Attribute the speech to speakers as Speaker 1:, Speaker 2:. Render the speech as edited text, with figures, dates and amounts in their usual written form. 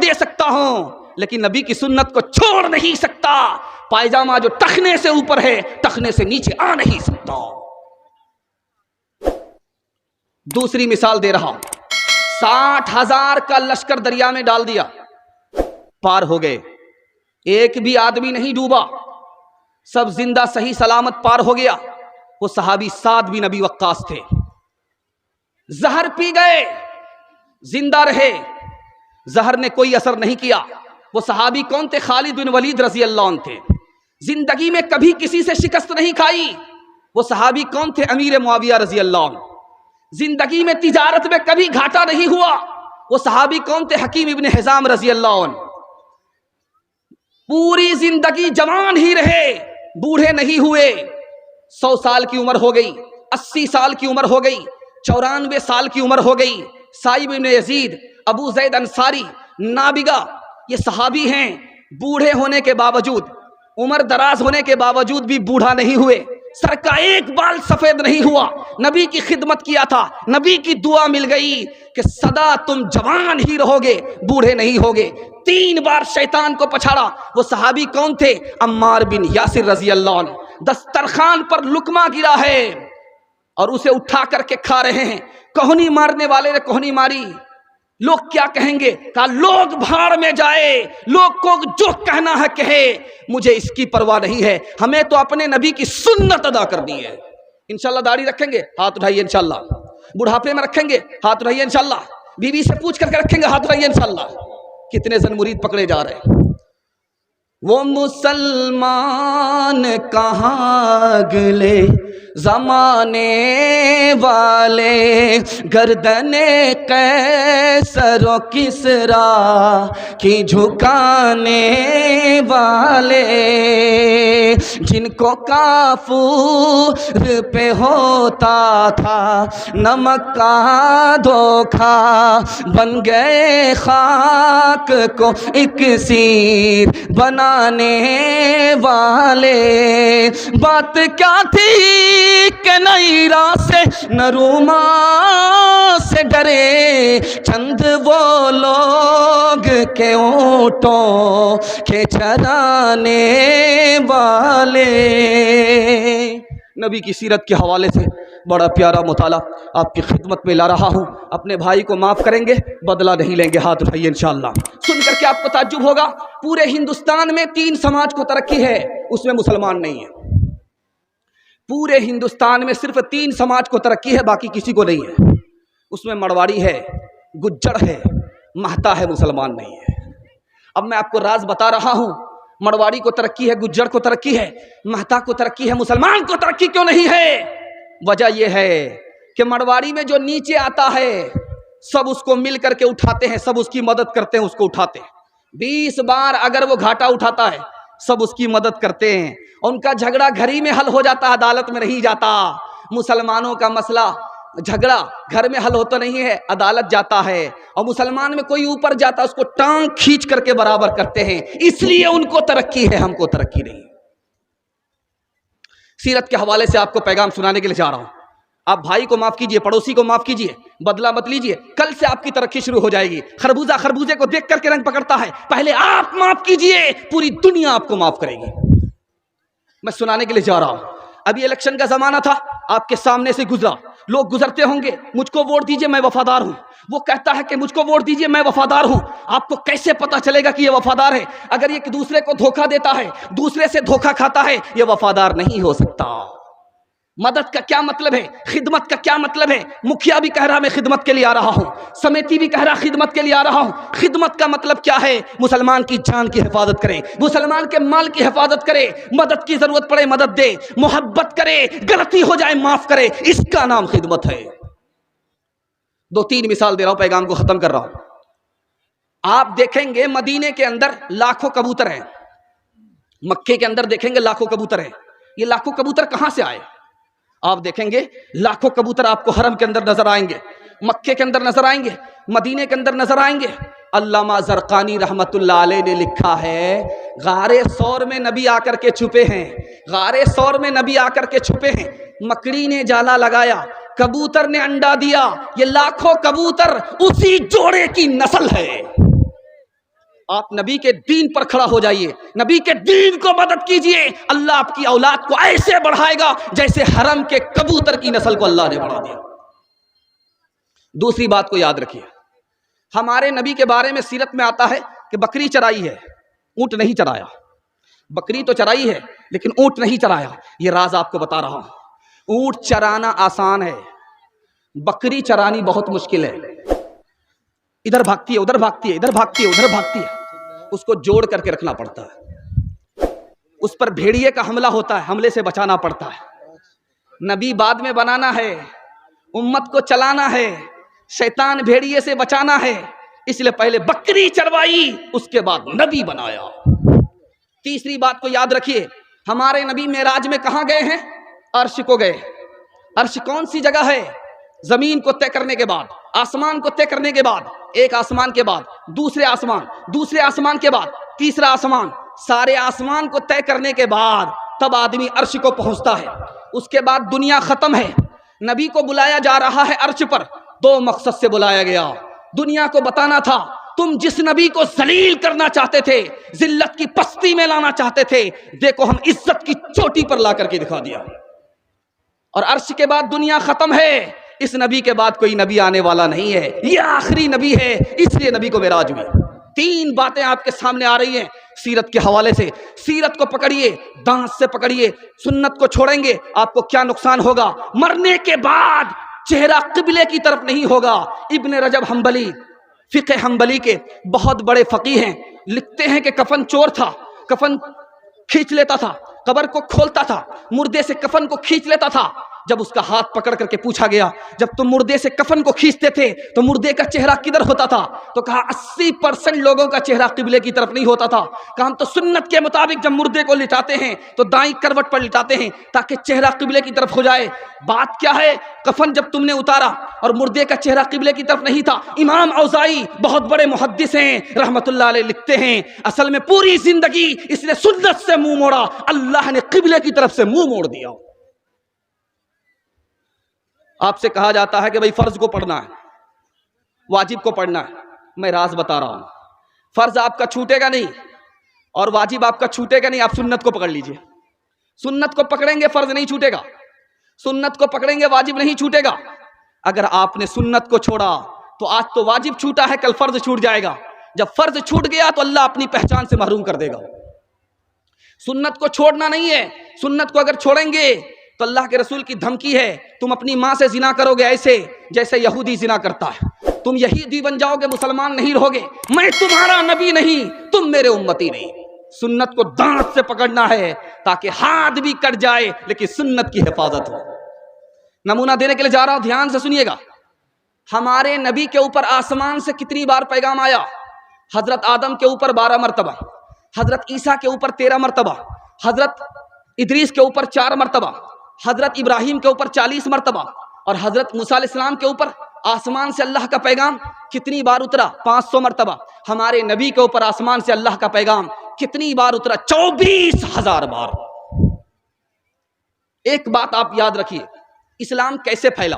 Speaker 1: دے سکتا ہوں لیکن نبی کی سنت کو چھوڑ نہیں سکتا۔ پائجامہ جو ٹخنے سے اوپر ہے ٹخنے سے نیچے آ نہیں سکتا۔ دوسری مثال دے رہا ہوں، 60,000 کا لشکر دریا میں ڈال دیا، پار ہو گئے، ایک بھی آدمی نہیں ڈوبا، سب زندہ صحیح سلامت پار ہو گیا۔ وہ صحابی سعد بن ابی وقاص تھے، زہر پی گئے، زندہ رہے، زہر نے کوئی اثر نہیں کیا۔ وہ صحابی کون تھے؟ خالد بن ولید رضی اللہ عنہ تھے، زندگی میں کبھی کسی سے شکست نہیں کھائی۔ وہ صحابی کون تھے؟ امیر معاویہ رضی اللہ عنہ، زندگی میں تجارت میں کبھی گھاٹا نہیں ہوا۔ وہ صحابی کون تھے؟ حکیم ابن حزام رضی اللہ عنہ، پوری زندگی جوان ہی رہے، بوڑھے نہیں ہوئے۔ 100 سال کی عمر ہو گئی، 80 سال کی عمر ہو گئی، 94 سال کی عمر ہو گئی۔ سائب بن یزید، ابو زید انصاری، نابغہ، یہ صحابی ہیں، بوڑھے ہونے کے باوجود، عمر دراز ہونے کے باوجود بھی بوڑھا نہیں ہوئے، سر کا ایک بال سفید نہیں ہوا، نبی کی خدمت کیا تھا، نبی کی دعا مل گئی کہ سدا تم جوان ہی رہو گے، بوڑھے نہیں ہوگے۔ 3 بار شیطان کو پچھاڑا۔ وہ صحابی کون تھے؟ عمار بن یاسر رضی اللہ عنہ، دسترخوان پر لقمہ گرا ہے اور اسے اٹھا کر کے کھا رہے ہیں، کوہنی مارنے والے نے کوہنی ماری، لوگ کیا کہیں گے؟ کہا لوگ بھاڑ میں جائے، لوگ کو جو کہنا ہے کہے، مجھے اس کی پرواہ نہیں ہے، ہمیں تو اپنے نبی کی سنت ادا کرنی ہے۔ انشاءاللہ داڑھی رکھیں گے، ہاتھ اٹھائیے انشاءاللہ۔ بڑھاپے میں رکھیں گے، ہاتھ اٹھائیے انشاءاللہ۔ بیوی سے پوچھ کر کے رکھیں گے، ہاتھ اٹھائیے انشاءاللہ۔ کتنے زن مرید پکڑے جا رہے ہیں؟ وہ مسلمان کہاں اگلے زمانے والے، گردن قیصر و کسریٰ کی جھکانے والے، جن کو کافور پہ ہوتا تھا نمک کا دھوکھا، بن گئے خاک کو اکسیر بنانے والے۔ بات کیا تھی کہ نئی راہ سے نہ روما سے ڈرے، چند وہ لوگ کہ اونٹوں کے چرانے والے۔ نبی کی سیرت کے حوالے سے بڑا پیارا مطالعہ آپ کی خدمت میں لا رہا ہوں۔ اپنے بھائی کو معاف کریں گے، بدلہ نہیں لیں گے، ہاتھ اٹھائیے انشاءاللہ۔ سن کر کے آپ کو تعجب ہوگا، پورے ہندوستان میں 3 سماج کو ترقی ہے، اس میں مسلمان نہیں ہے۔ پورے ہندوستان میں صرف 3 سماج کو ترقی ہے، باقی کسی کو نہیں ہے۔ اس میں مرواڑی ہے، گجر ہے، مہتا ہے، مسلمان نہیں ہے۔ اب میں آپ کو راز بتا رہا ہوں، مرواڑی کو ترقی ہے، گجر کو ترقی ہے، مہتا کو ترقی ہے، مسلمان کو ترقی کیوں نہیں ہے؟ وجہ یہ ہے کہ مرواڑی میں جو نیچے آتا ہے سب اس کو مل کر کے اٹھاتے ہیں، سب اس کی مدد کرتے ہیں، اس کو اٹھاتے ہیں۔ 20 بار اگر وہ گھاٹا اٹھاتا ہے سب اس کی مدد کرتے ہیں، ان کا جھگڑا گھر ہی میں حل ہو جاتا ہے، عدالت میں نہیں جاتا۔ مسلمانوں کا مسئلہ جھگڑا گھر میں حل ہوتا نہیں ہے، عدالت جاتا ہے، اور مسلمان میں کوئی اوپر جاتا ہے اس کو ٹانگ کھینچ کر کے برابر کرتے ہیں، اس لیے ان کو ترقی ہے، ہم کو ترقی نہیں۔ سیرت کے حوالے سے آپ کو پیغام سنانے کے لیے جا رہا ہوں۔ آپ بھائی کو معاف کیجئے، پڑوسی کو معاف کیجئے، بدلہ مت لیجئے، کل سے آپ کی ترقی شروع ہو جائے گی۔ خربوزہ خربوزے کو دیکھ کر کے رنگ پکڑتا ہے، پہلے آپ معاف کیجئے، پوری دنیا آپ کو معاف کرے گی۔ میں سنانے کے لیے جا رہا ہوں۔ ابھی الیکشن کا زمانہ تھا، آپ کے سامنے سے گزرا، لوگ گزرتے ہوں گے، مجھ کو ووٹ دیجئے میں وفادار ہوں، وہ کہتا ہے کہ مجھ کو ووٹ دیجئے میں وفادار ہوں۔ آپ کو کیسے پتا چلے گا کہ یہ وفادار ہے؟ اگر یہ دوسرے کو دھوکہ دیتا ہے، دوسرے سے دھوکہ کھاتا ہے، یہ وفادار نہیں ہو سکتا۔ مدد کا کیا مطلب ہے؟ خدمت کا کیا مطلب ہے؟ مکھیا بھی کہہ رہا میں خدمت کے لیے آ رہا ہوں، سمیتی بھی کہہ رہا خدمت کے لیے آ رہا ہوں۔ خدمت کا مطلب کیا ہے؟ مسلمان کی جان کی حفاظت کرے، مسلمان کے مال کی حفاظت کرے، مدد کی ضرورت پڑے مدد دے، محبت کرے، غلطی ہو جائے معاف کرے، اس کا نام خدمت ہے۔ 2-3 مثال دے رہا ہوں، پیغام کو ختم کر رہا ہوں۔ آپ دیکھیں گے مدینے کے اندر لاکھوں کبوتر ہیں، مکے کے اندر دیکھیں گے لاکھوں کبوتر ہیں۔ یہ لاکھوں کبوتر کہاں سے آئے؟ آپ دیکھیں گے لاکھوں کبوتر آپ کو حرم کے اندر نظر آئیں گے، مکے کے اندر نظر آئیں گے، مدینے کے اندر نظر آئیں گے۔ علامہ زرقانی رحمت اللہ علیہ نے لکھا ہے، غار ثور میں نبی آ کر کے چھپے ہیں، غار ثور میں نبی آ کر کے چھپے ہیں، مکڑی نے جالا لگایا، کبوتر نے انڈا دیا، یہ لاکھوں کبوتر اسی جوڑے کی نسل ہے۔ آپ نبی کے دین پر کھڑا ہو جائیے, نبی کے دین کو مدد کیجئے. اللہ آپ کی اولاد کو ایسے بڑھائے گا جیسے حرم کے کبوتر کی نسل کو اللہ نے بڑھا دیا. دوسری بات کو یاد رکھیے, ہمارے نبی کے بارے میں سیرت میں آتا ہے کہ بکری چرائی ہے, اونٹ نہیں چرایا. بکری تو چرائی ہے لیکن اونٹ نہیں چرایا. یہ راز آپ کو بتا رہا ہوں. اونٹ چرانا آسان ہے, بکری چرانی بہت مشکل ہے. ادھر بھاگتی ہے, ادھر بھاگتی ہے, ادھر بھاگتی ہے, ادھر بھاگتی ہے. اس کو جوڑ کر کے رکھنا پڑتا ہے. اس پر بھیڑیے کا حملہ ہوتا ہے, حملے سے بچانا پڑتا ہے. نبی بعد میں بنانا ہے, امت کو چلانا ہے, شیطان بھیڑیے سے بچانا ہے, اس لیے پہلے بکری چروائی, اس کے بعد نبی بنایا. تیسری بات کو یاد رکھیے, ہمارے نبی معراج میں کہاں گئے ہیں؟ عرش کو گئے. عرش کون سی جگہ ہے؟ زمین کو طے کرنے کے بعد, آسمان کو طے کرنے کے بعد, ایک آسمان کے بعد دوسرے آسمان, دوسرے آسمان کے بعد تیسرا آسمان, سارے آسمان کو طے کرنے کے بعد تب آدمی عرش کو پہنچتا ہے. اس کے بعد دنیا ختم ہے. نبی کو بلایا جا رہا ہے عرش پر, دو مقصد سے بلایا گیا. دنیا کو بتانا تھا تم جس نبی کو ذلیل کرنا چاہتے تھے, ذلت کی پستی میں لانا چاہتے تھے, دیکھو ہم عزت کی چوٹی پر لا کر کے دکھا دیا. اور عرش کے بعد دنیا ختم ہے. اس نبی کے بعد کوئی نبی آنے والا نہیں ہے, یہ آخری نبی ہے, اس لیے نبی کو معراج ہوئی. تین باتیں آپ کے سامنے آ رہی ہیں سیرت کے حوالے سے. سیرت کو پکڑیے, دانت سے پکڑیے. سنت کو چھوڑیں گے آپ کو کیا نقصان ہوگا؟ مرنے کے بعد چہرہ قبلے کی طرف نہیں ہوگا. ابن رجب حنبلی, فقہ حنبلی کے بہت بڑے فقیہ ہیں, لکھتے ہیں کہ کفن چور تھا, کفن کھینچ لیتا تھا, قبر کو کھولتا تھا, مردے سے کفن کو کھینچ لیتا تھا. جب اس کا ہاتھ پکڑ کر کے پوچھا گیا, جب تم مردے سے کفن کو کھینچتے تھے تو مردے کا چہرہ کدھر ہوتا تھا؟ تو کہا 80% لوگوں کا چہرہ قبلے کی طرف نہیں ہوتا تھا. کہا ہم تو سنت کے مطابق جب مردے کو لٹاتے ہیں تو دائیں کروٹ پر لٹاتے ہیں تاکہ چہرہ قبلے کی طرف ہو جائے. بات کیا ہے؟ کفن جب تم نے اتارا اور مردے کا چہرہ قبلے کی طرف نہیں تھا. امام اوزائی بہت بڑے محدث ہیں رحمت اللہ علیہ, لکھتے ہیں اصل میں پوری زندگی اس نے سنت سے منہ موڑا, اللہ نے قبلے کی طرف سے منہ موڑ دیا. آپ سے کہا جاتا ہے کہ بھئی فرض کو پڑھنا ہے, واجب کو پڑھنا ہے. میں راز بتا رہا ہوں, فرض آپ کا چھوٹے گا نہیں اور واجب آپ کا چھوٹے گا نہیں. آپ سنت کو پکڑ لیجئے. سنت کو پکڑیں گے فرض نہیں چھوٹے گا, سنت کو پکڑیں گے واجب نہیں چھوٹے گا. اگر آپ نے سنت کو چھوڑا تو آج تو واجب چھوٹا ہے, کل فرض چھوٹ جائے گا. جب فرض چھوٹ گیا تو اللہ اپنی پہچان سے محروم کر دے گا. سنت کو چھوڑنا نہیں ہے. سنت کو اگر چھوڑیں گے تو اللہ کے رسول کی دھمکی ہے, تم اپنی ماں سے زنا کرو گے ایسے جیسے یہودی زنا کرتا ہے, تم یہودی بن جاؤ گے, مسلمان نہیں رہو گے. میں تمہارا نبی نہیں, تم میرے امتی نہیں. سنت کو دانت سے پکڑنا ہے تاکہ ہاتھ بھی کٹ جائے لیکن سنت کی حفاظت ہو. نمونہ دینے کے لیے جا رہا ہوں, دھیان سے سنیے گا. ہمارے نبی کے اوپر آسمان سے کتنی بار پیغام آیا؟ حضرت آدم کے اوپر 12 مرتبہ, حضرت عیسیٰ کے اوپر 13 مرتبہ, حضرت ادریس کے اوپر 4 مرتبہ, حضرت ابراہیم کے اوپر 40 مرتبہ, اور حضرت موسیٰ علیہ السلام کے اوپر آسمان سے اللہ کا پیغام کتنی بار اترا؟ 500 مرتبہ. ہمارے نبی کے اوپر آسمان سے اللہ کا پیغام کتنی بار اترا؟ 24,000 بار. ایک بات آپ یاد رکھیے, اسلام کیسے پھیلا؟